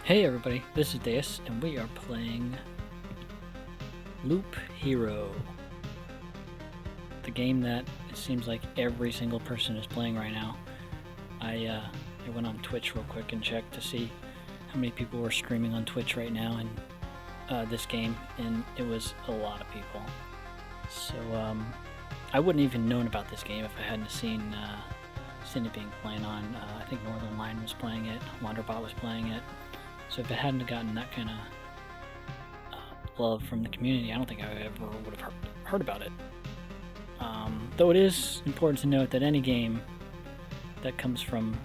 Hey everybody, this is Deus, and we are playing Loop Hero. The game that it seems like every single person is playing right now. I went on Twitch real quick and checked to see how many people were streaming on Twitch right now in this game, and it was a lot of people. So I wouldn't even known about this game if I hadn't seen it being played on. I think Northern Line was playing it, Wanderbot was playing it. So if it hadn't gotten that kind of love from the community, I don't think I ever would have heard about it. Though it is important to note that any game that comes from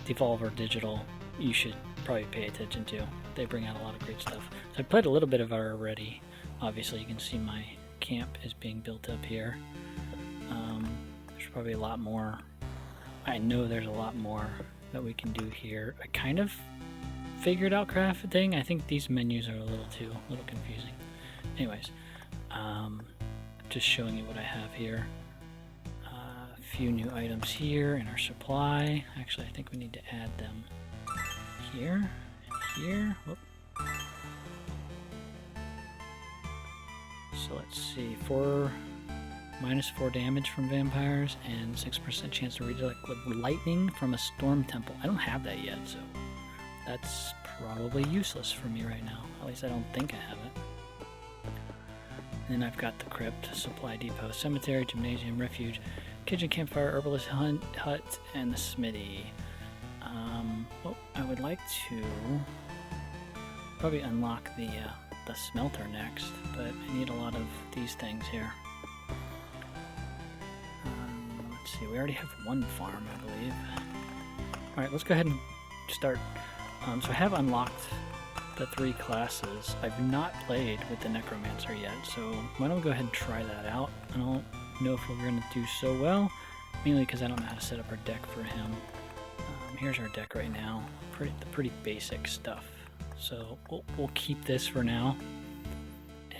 Devolver Digital, you should probably pay attention to. They bring out a lot of great stuff. So I played a little bit of it already. Obviously, you can see my camp is being built up here. There's probably a lot more. I know there's a lot more that we can do here. I kind of figured out crafting. I think these menus are a little confusing. Anyways, just showing you what I have here. A few new items here in our supply. Actually, I think we need to add them here and here. Whoop. So let's see, -4 damage from vampires and 6% chance to redirect with lightning from a storm temple. I don't have that yet, so that's probably useless for me right now. At least I don't think I have it. Then I've got the crypt, supply depot, cemetery, gymnasium, refuge, kitchen, campfire, herbalist hut, and the smithy. Well, I would like to probably unlock the smelter next, but I need a lot of these things here. Let's see, we already have one farm, I believe. Alright, let's go ahead and start. So I have unlocked the 3 classes. I've not played with the Necromancer yet, so why don't we go ahead and try that out? I don't know if we're going to do so well, mainly because I don't know how to set up our deck for him. Here's our deck right now, pretty basic stuff. So we'll keep this for now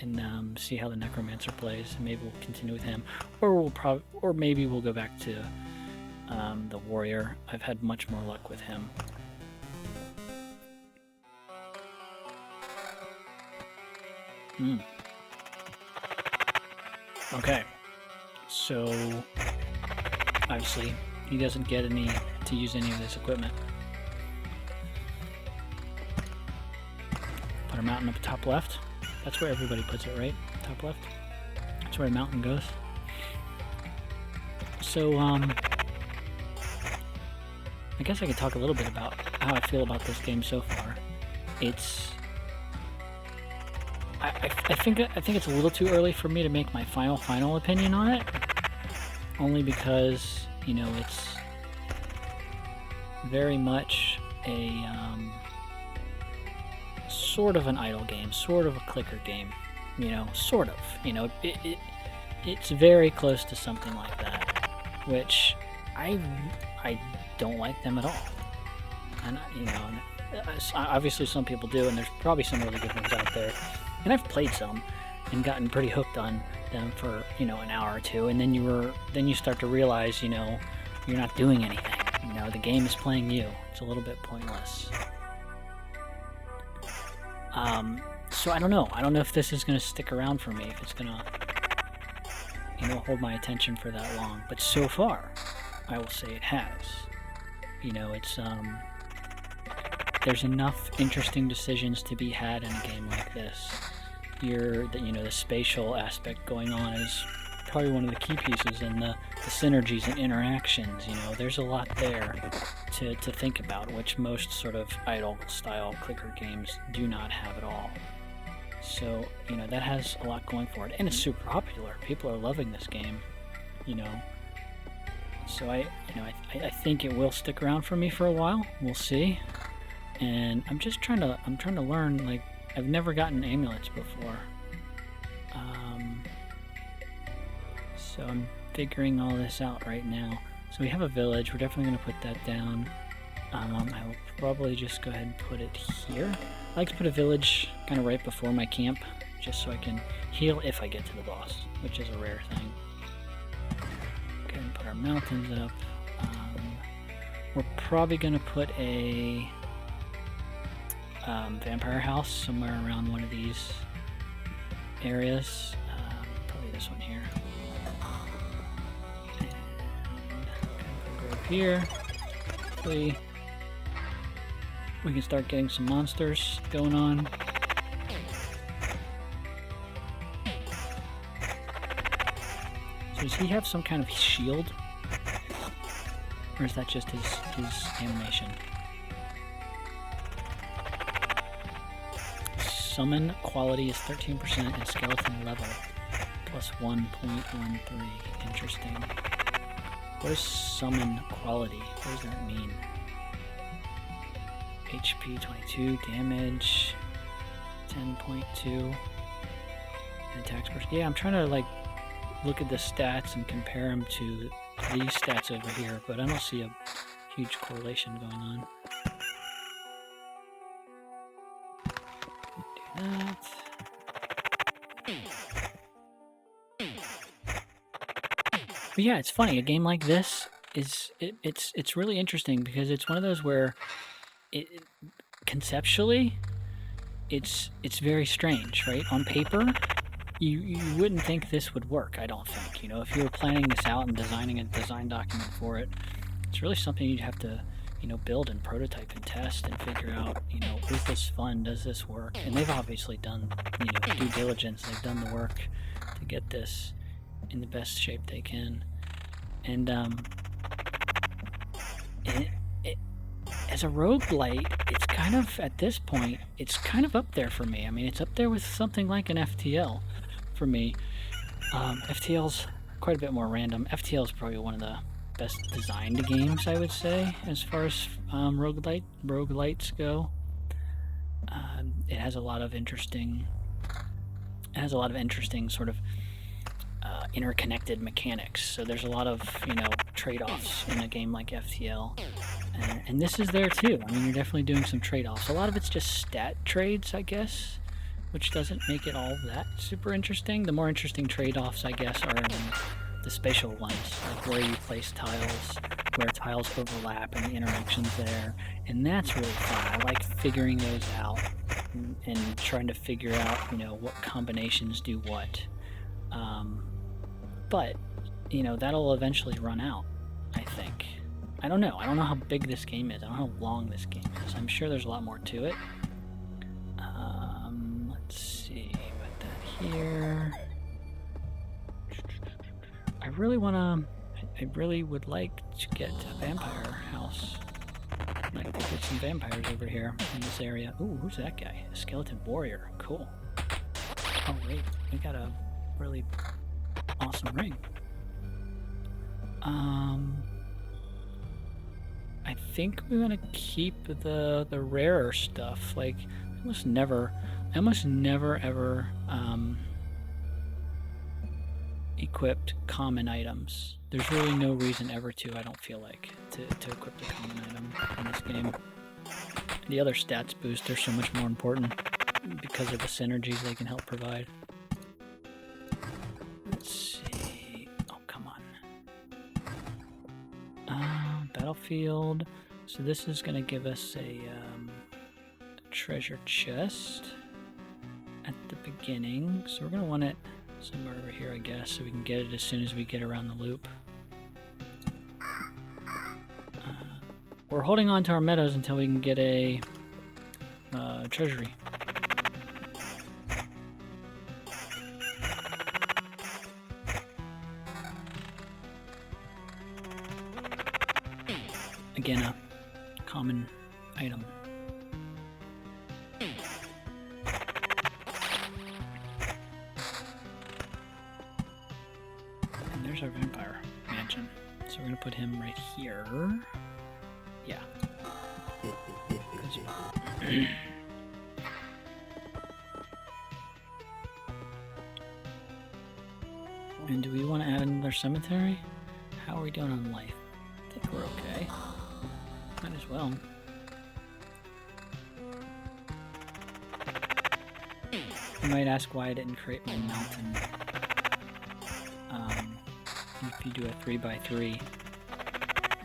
and see how the Necromancer plays. Maybe we'll continue with him, or maybe we'll go back to the warrior. I've had much more luck with him. Okay, so obviously he doesn't get to use any of this equipment. Put our mountain up top left. That's where everybody puts it, right? Top left. That's where the mountain goes. So I guess I could talk a little bit about how I feel about this game so far. I think it's a little too early for me to make my final opinion on it. Only because, you know, it's very much a sort of an idle game, sort of a clicker game, you know, sort of. You know, it's very close to something like that, which I don't like them at all. And you know, obviously some people do, and there's probably some really good ones out there. And I've played some and gotten pretty hooked on them for, you know, an hour or two, and then you start to realize, you know, you're not doing anything. You know, the game is playing you. It's a little bit pointless. So I don't know. I don't know if this is going to stick around for me, if it's going to, you know, hold my attention for that long. But so far, I will say it has. You know, it's there's enough interesting decisions to be had in a game like this. The spatial aspect going on is probably one of the key pieces, and the synergies and interactions. You know, there's a lot there to think about, which most sort of idle style clicker games do not have at all. So, you know, that has a lot going for it, and it's super popular. People are loving this game, you know. So I think it will stick around for me for a while. We'll see. And I'm trying to learn. Like, I've never gotten amulets before, so I'm figuring all this out right now. So we have a village. We're definitely going to put that down. I will probably just go ahead and put it here. I like to put a village kind of right before my camp, just so I can heal if I get to the boss, which is a rare thing. Go ahead and put our mountains up. We're probably going to put a vampire house somewhere around one of these areas. Probably this one here. And go over here. Hopefully we can start getting some monsters going on. So does he have some kind of shield? Or is that just his animation? Summon quality is 13% and skeleton level plus 1.13. Interesting. What is summon quality? What does that mean? HP 22, damage 10.2, and attack first. Yeah, I'm trying to like look at the stats and compare them to these stats over here, but I don't see a huge correlation going on. Do that. But yeah, it's funny. A game like this it's really interesting because it's one of those where conceptually it's very strange, right? On paper, you wouldn't think this would work. I don't think. You know, if you were planning this out and designing a design document for it, it's really something you'd have to, you know, build and prototype and test and figure out, you know, is this fun? Does this work? And they've obviously done, you know, due diligence. They've done the work to get this in the best shape they can. And as a roguelite, it's kind of, at this point, it's kind of up there for me. I mean, it's up there with something like an FTL for me. FTL's quite a bit more random. FTL is probably one of the best designed games, I would say, as far as roguelites go. It has a lot of interesting sort of interconnected mechanics. So there's a lot of, you know, trade-offs in a game like FTL. And this is there too. I mean, you're definitely doing some trade-offs. A lot of it's just stat trades, I guess, which doesn't make it all that super interesting. The more interesting trade-offs, I guess, are in the spatial ones, like where you place tiles, where tiles overlap, and the interactions there. And that's really fun. I like figuring those out and trying to figure out, you know, what combinations do what. But, you know, that'll eventually run out, I think. I don't know. I don't know how big this game is. I don't know how long this game is. I'm sure there's a lot more to it. Let's see. Put that here. I really would like to get a vampire house. I'd like to get some vampires over here in this area. Ooh, who's that guy? A skeleton warrior. Cool. Oh, wait. We got a really awesome ring. I think we want to keep the rarer stuff. Like, I almost never ever equipped common items. There's really no reason ever to, I don't feel like, to equip the common item in this game. The other stats boost are so much more important because of the synergies they can help provide. Let's see. Oh, come on. Battlefield. So this is going to give us a treasure chest at the beginning. So we're going to want it somewhere over here, I guess, so we can get it as soon as we get around the loop. We're holding on to our meadows until we can get a treasury. Again, a common item. And there's our vampire mansion. So we're going to put him right here. Yeah. And do we want to add another cemetery? How are we doing on life? I think we're okay. Might as well. You might ask why I didn't create my mountain. If you do a 3x3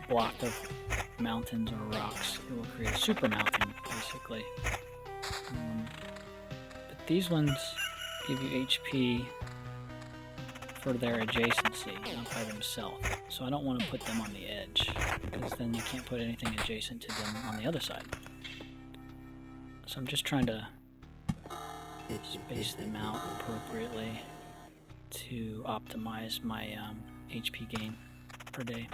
block of mountains or rocks, it will create a super mountain, basically. But these ones give you HP for their adjacency, not by themselves. So I don't want to put them on the edge, because then you can't put anything adjacent to them on the other side. So I'm just trying to space them out appropriately to optimize my HP gain per day.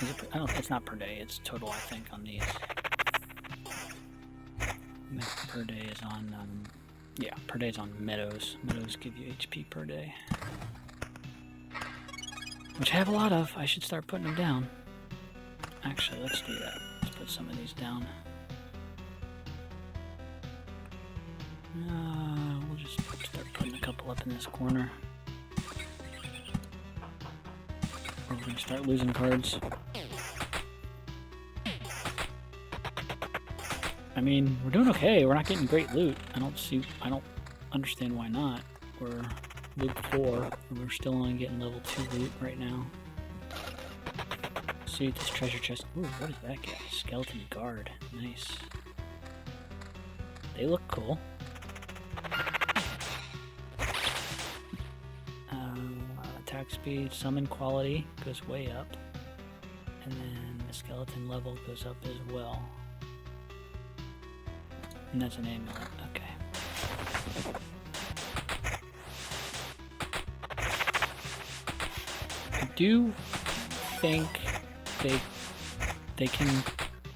It's not per day, it's total, I think, on these. Per day is on, yeah, per day is on meadows. Meadows give you HP per day. Which I have a lot of. I should start putting them down. Actually, let's do that. Let's put some of these down. We'll just start putting a couple up in this corner. Or we're gonna start losing cards. I mean, we're doing okay. We're not getting great loot. I don't understand why not. We're Luke 4, and we're still only getting level 2 loot right now. See what this treasure chest. Ooh, what does that get? Skeleton guard. Nice. They look cool. Attack speed, summon quality goes way up, and then the skeleton level goes up as well. And that's an amulet. Okay. I do think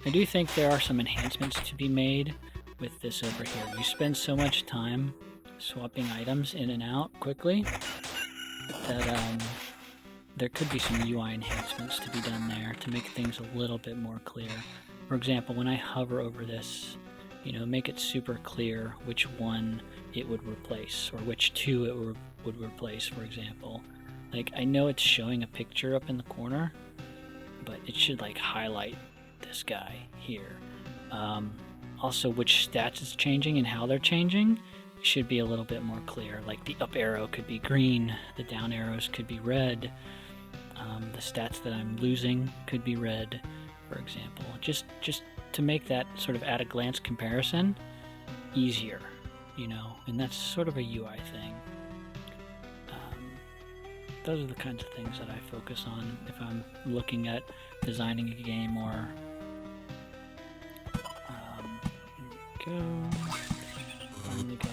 I do think there are some enhancements to be made with this over here. You spend so much time swapping items in and out quickly that there could be some UI enhancements to be done there to make things a little bit more clear. For example, when I hover over this, you know, make it super clear which one it would replace, or which two it would replace, for example. Like, I know it's showing a picture up in the corner, but it should, like, highlight this guy here. Also, which stats it's changing and how they're changing should be a little bit more clear. Like, the up arrow could be green, the down arrows could be red, the stats that I'm losing could be red, for example. Just to make that sort of at-a-glance comparison easier, you know, and that's sort of a UI thing. Those are the kinds of things that I focus on if I'm looking at designing a game, or here we go. Finally got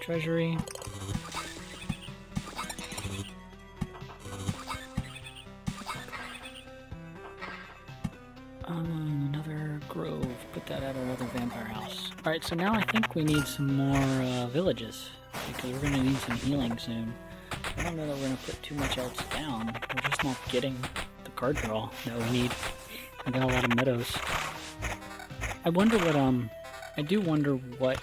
treasury. Another grove. Put that at our other vampire house. Alright, so now I think we need some more villages, because we're going to need some healing soon. I don't know that we're going to put too much else down. We're just not getting the card draw that we need. We got a lot of meadows. I wonder what, I do wonder what,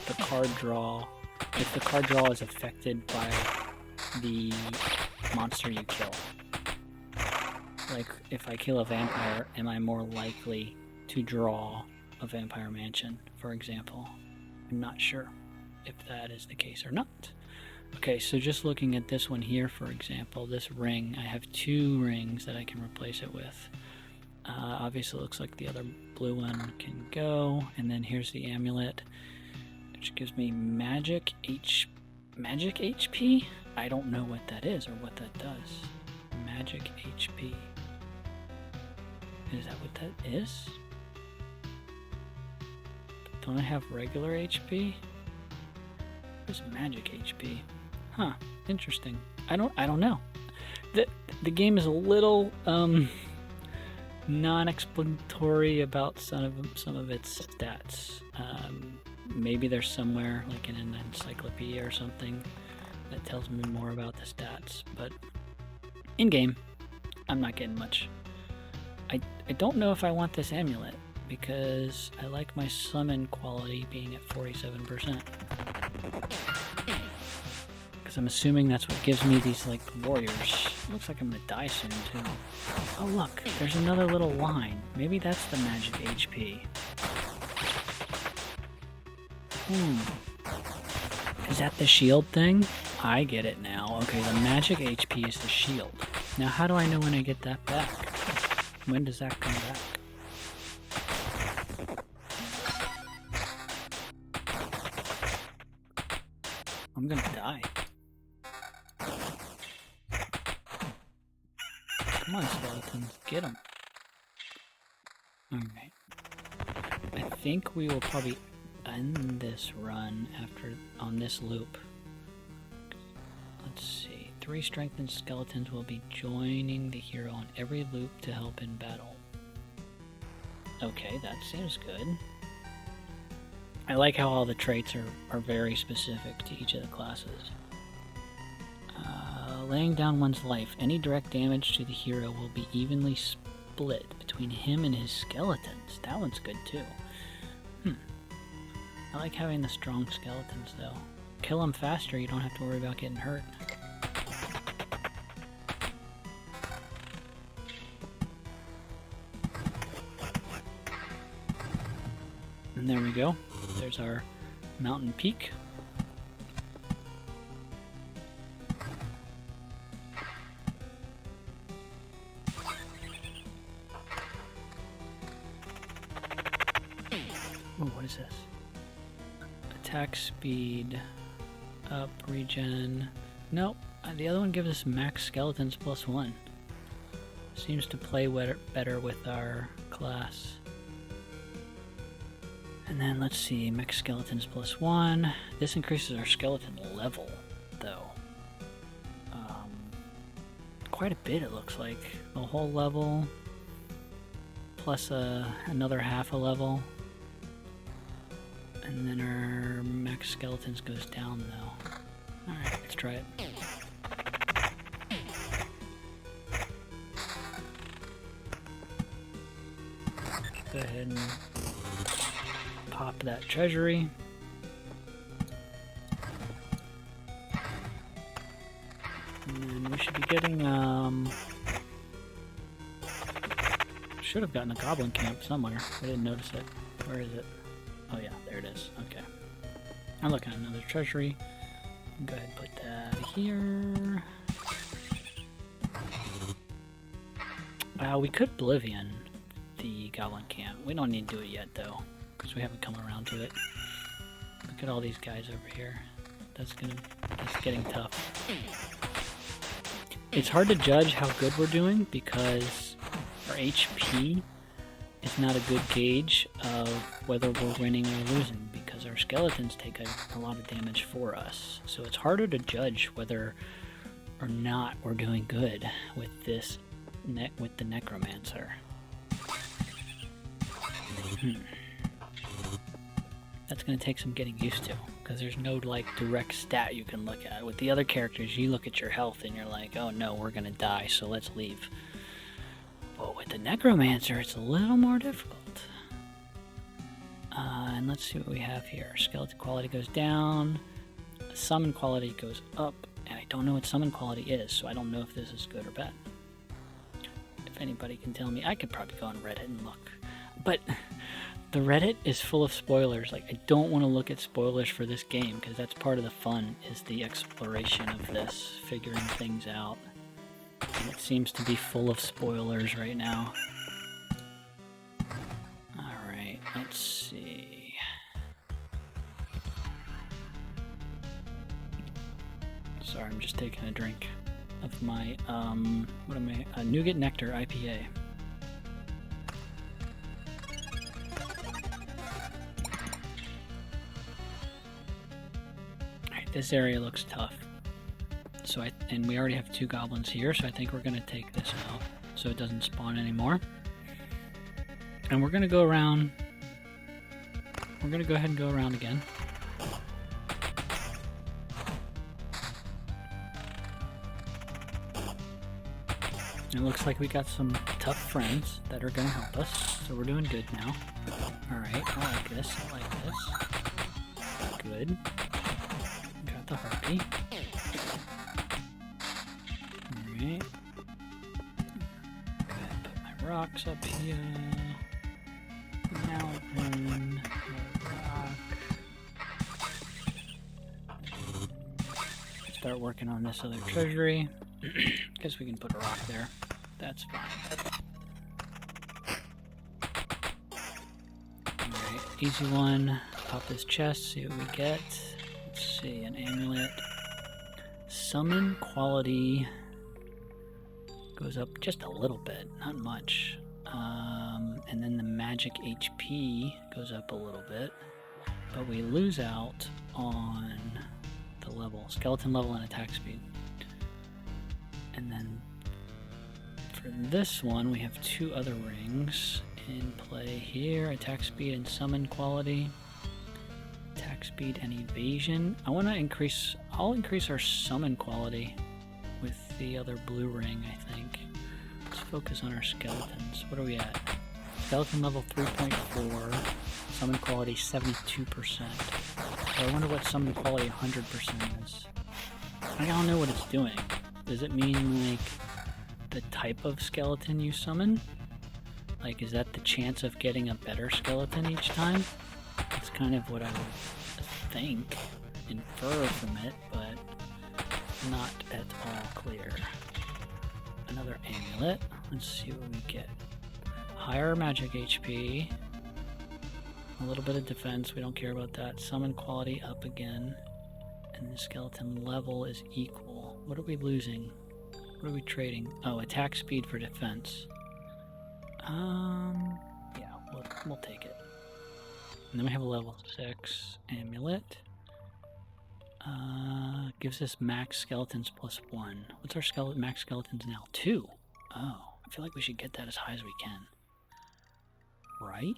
the card draw, if the card draw is affected by the monster you kill. Like, if I kill a vampire, am I more likely to draw a vampire mansion, for example? I'm not sure if that is the case or not. Okay, so just looking at this one here, for example, this ring, I have 2 rings that I can replace it with. Obviously it looks like the other blue one can go, and then here's the amulet, which gives me magic HP? I don't know what that is or what that does. Magic HP. Is that what that is? Don't I have regular HP? Where's magic HP? Huh, interesting. I don't know. The game is a little non-explanatory about some of its stats. Maybe there's somewhere like in an encyclopedia or something that tells me more about the stats, but in game I'm not getting much. I don't know if I want this amulet, because I like my summon quality being at 47%. Because I'm assuming that's what gives me these, like, warriors. Looks like I'm gonna die soon, too. Oh, look, there's another little line. Maybe that's the magic HP. Is that the shield thing? I get it now. Okay, the magic HP is the shield. Now, how do I know when I get that back? When does that come back? I'm gonna die. Come on, skeletons, get them. Alright. I think we will probably end this run on this loop. Let's see. 3 strengthened skeletons will be joining the hero on every loop to help in battle. Okay, that seems good. I like how all the traits are very specific to each of the classes. Laying down one's life. Any direct damage to the hero will be evenly split between him and his skeletons. That one's good too. I like having the strong skeletons though. Kill them faster, you don't have to worry about getting hurt. And there we go. There's our mountain peak. Oh, what is this? Attack speed, up, regen. Nope, the other one gives us max skeletons +1. Seems to play better with our class. And then let's see, max skeletons +1. This increases our skeleton level, though. Quite a bit, it looks like. The whole level, plus another half a level. And then our max skeletons goes down, though. Alright, let's try it. Go ahead and pop that treasury. And then we should be getting, should have gotten a goblin camp somewhere. I didn't notice it. Where is it? Oh yeah, there it is. Okay. I'm looking at another treasury. Go ahead and put that here. We could Oblivion the goblin camp. We don't need to do it yet though, because we haven't come around to it. Look at all these guys over here. That's getting tough. It's hard to judge how good we're doing because our HP is not a good gauge of whether we're winning or losing, because our skeletons take a lot of damage for us. So it's harder to judge whether or not we're doing good with this with the Necromancer. That's going to take some getting used to, because there's no like direct stat you can look at. With the other characters, you look at your health and you're like, oh no, we're going to die, so let's leave. But with the Necromancer, it's a little more difficult. And let's see what we have here. Skeleton quality goes down, summon quality goes up, and I don't know what summon quality is, so I don't know if this is good or bad. If anybody can tell me, I could probably go on Reddit and look. But the Reddit is full of spoilers. Like, I don't want to look at spoilers for this game, because that's part of the fun, is the exploration of this, figuring things out. And it seems to be full of spoilers right now. Alright, let's see. Sorry, I'm just taking a drink of my, what am I? Nougat Nectar IPA. Alright, this area looks tough. So and we already have 2 goblins here, so I think we're going to take this out so it doesn't spawn anymore. And we're going to go around. We're going to go ahead and go around again. It looks like we got some tough friends that are going to help us, so we're doing good now. Alright, I like this, I like this. Good. Got the harpy. Alright. Go ahead and put my rocks up here. Mountain. Rock. Start working on this other treasury. Guess we can put a rock there. That's fine. Alright, easy one. Pop this chest, see what we get. Let's see, an amulet. Summon quality goes up just a little bit, not much. And then the magic HP goes up a little bit, but we lose out on the level, skeleton level and attack speed. And then for this one, we have 2 other rings in play here, attack speed and summon quality. Attack speed and evasion. I'll increase our summon quality with the other blue ring, I think. Let's focus on our skeletons. What are we at? Skeleton level 3.4, summon quality 72%. I wonder what summon quality 100% is. I don't know what it's doing. Does it mean like the type of skeleton you summon? Like, is that the chance of getting a better skeleton each time? That's kind of what I would think, infer from it, but not at all clear. Another amulet. Let's see what we get. Higher magic HP. A little bit of defense, we don't care about that. Summon quality up again. And the skeleton level is equal. What are we losing? What are we trading? Oh, attack speed for defense. Yeah, we'll take it. And then we have a level 6 amulet. Gives us max skeletons plus 1. What's our max skeletons now? 2. Oh, I feel like we should get that as high as we can. Right?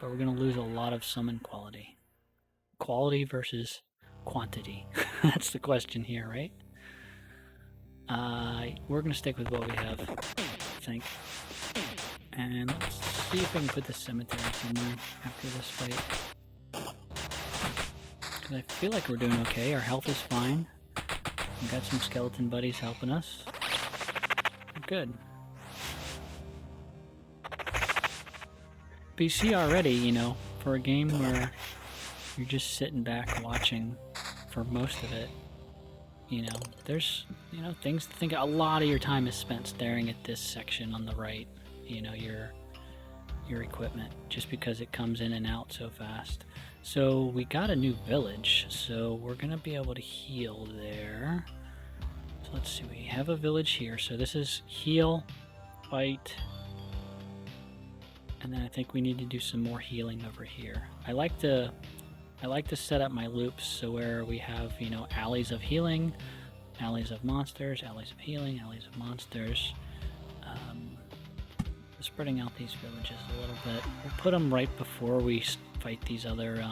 But we're going to lose a lot of summon quality. Quality versus quantity. That's the question here, right? We're going to stick with what we have, I think. And let's see if I can put the cemetery somewhere after this fight. Because I feel like we're doing okay. Our health is fine. We've got some skeleton buddies helping us. We're good. But you see already, you know, for a game where you're just sitting back watching for most of it, you know, there's, you know, things to think. A lot of your time is spent staring at this section on the right, you know, your equipment, just because it comes in and out so fast. So we got a new village, so we're gonna be able to heal there. So let's see, we have a village here. So this is heal, fight, and then I think we need to do some more healing over here. I like to set up my loops so where we have, you know, alleys of healing, alleys of monsters, alleys of healing, alleys of monsters. Spreading out these villages a little bit. We'll put them right before we fight these other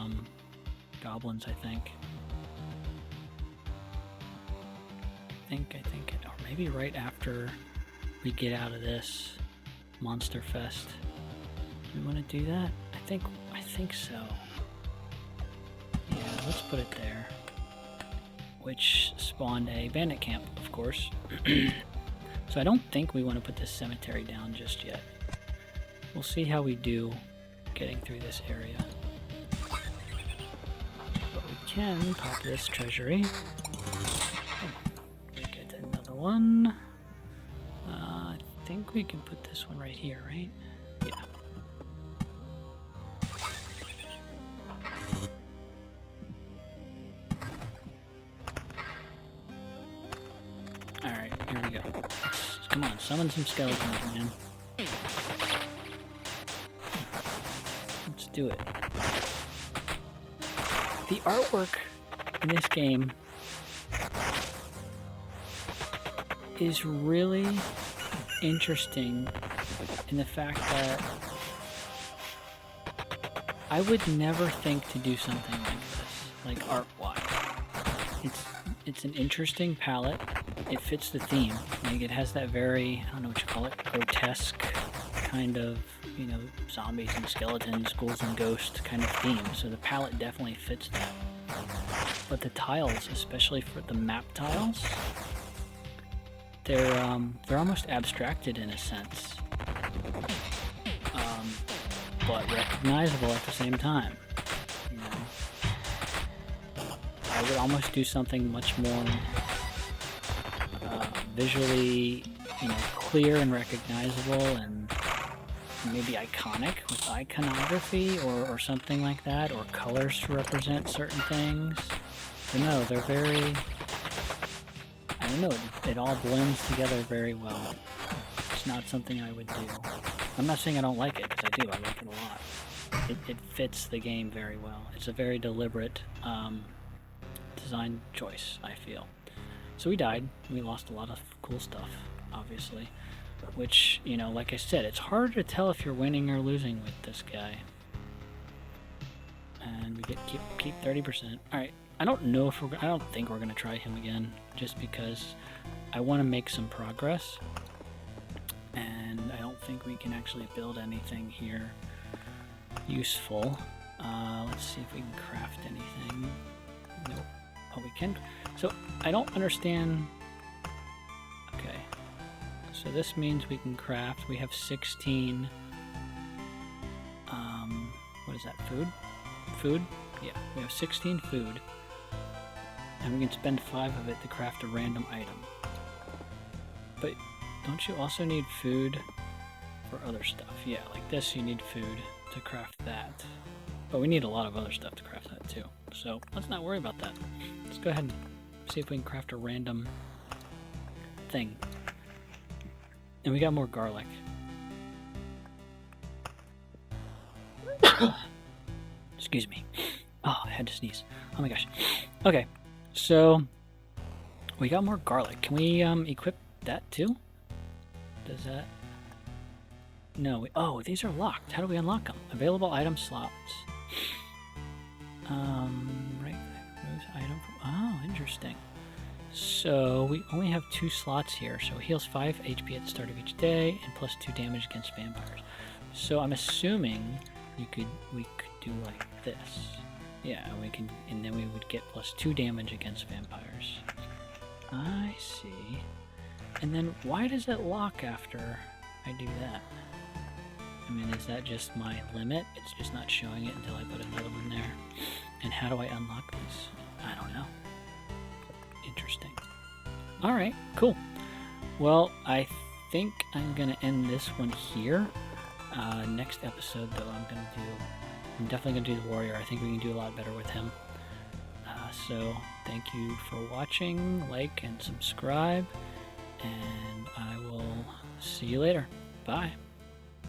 goblins, I think. Or maybe right after we get out of this monster fest. Do we want to do that? I think so. Yeah, let's put it there. Which spawned a bandit camp, of course. So I don't think we want to put this cemetery down just yet. We'll see how we do getting through this area. But we can pop this treasury. We get another one. I think we can put this one right here, right? Yeah. Alright, here we go. Come on, summon some skeletons, man. Let's do it. The artwork in this game is really interesting in the fact that I would never think to do something like this, like art-wise. It's an interesting palette. It fits the theme. Like, it has that very, I don't know what you call it, grotesque kind of, you know, zombies and skeletons, ghouls and ghosts kind of theme. So the palette definitely fits that. But the tiles, especially for the map tiles, they're almost abstracted in a sense, but recognizable at the same time. You know, I would almost do something much more visually, you know, clear and recognizable, and maybe iconic with iconography or something like that, or colors to represent certain things. But no, they're very... I don't know, it all blends together very well. It's not something I would do. I'm not saying I don't like it, because I do. I like it a lot. It fits the game very well. It's a very deliberate design choice, I feel. So we died. We lost a lot of cool stuff, obviously. Which, you know, like I said, it's hard to tell if you're winning or losing with this guy. And we get keep 30%. Alright, I don't know if I don't think we're gonna try him again, just because I want to make some progress. And I don't think we can actually build anything here useful. Let's see if we can craft anything. Nope. Oh, we can. So I don't understand. Okay. So this means we can craft. We have 16. What is that? Food? Food? Yeah, we have 16 food. And we can spend 5 of it to craft a random item. But don't you also need food for other stuff? Yeah, like this you need food to craft that. But we need a lot of other stuff to craft that too. So let's not worry about that. Let's go ahead and see if we can craft a random thing. And we got more garlic. Excuse me. Oh, I had to sneeze. Oh my gosh. Okay, so we got more garlic. Can we equip that too? Does that? No. Oh, these are locked. How do we unlock them? Available item slots. Right click moves item from. Oh, interesting. So we only have 2 slots here. So heals 5 HP at the start of each day and plus 2 damage against vampires. So I'm assuming we could do like this. Yeah, and then we would get plus 2 damage against vampires. I see. And then why does it lock after I do that? I mean, is that just my limit? It's just not showing it until I put another one there. And how do I unlock these? I don't know. Interesting. Alright, cool. Well, I think I'm gonna end this one here. Next episode, though, I'm definitely gonna do the warrior. I think we can do a lot better with him. So thank you for watching, like and subscribe, and I will see you later. Bye.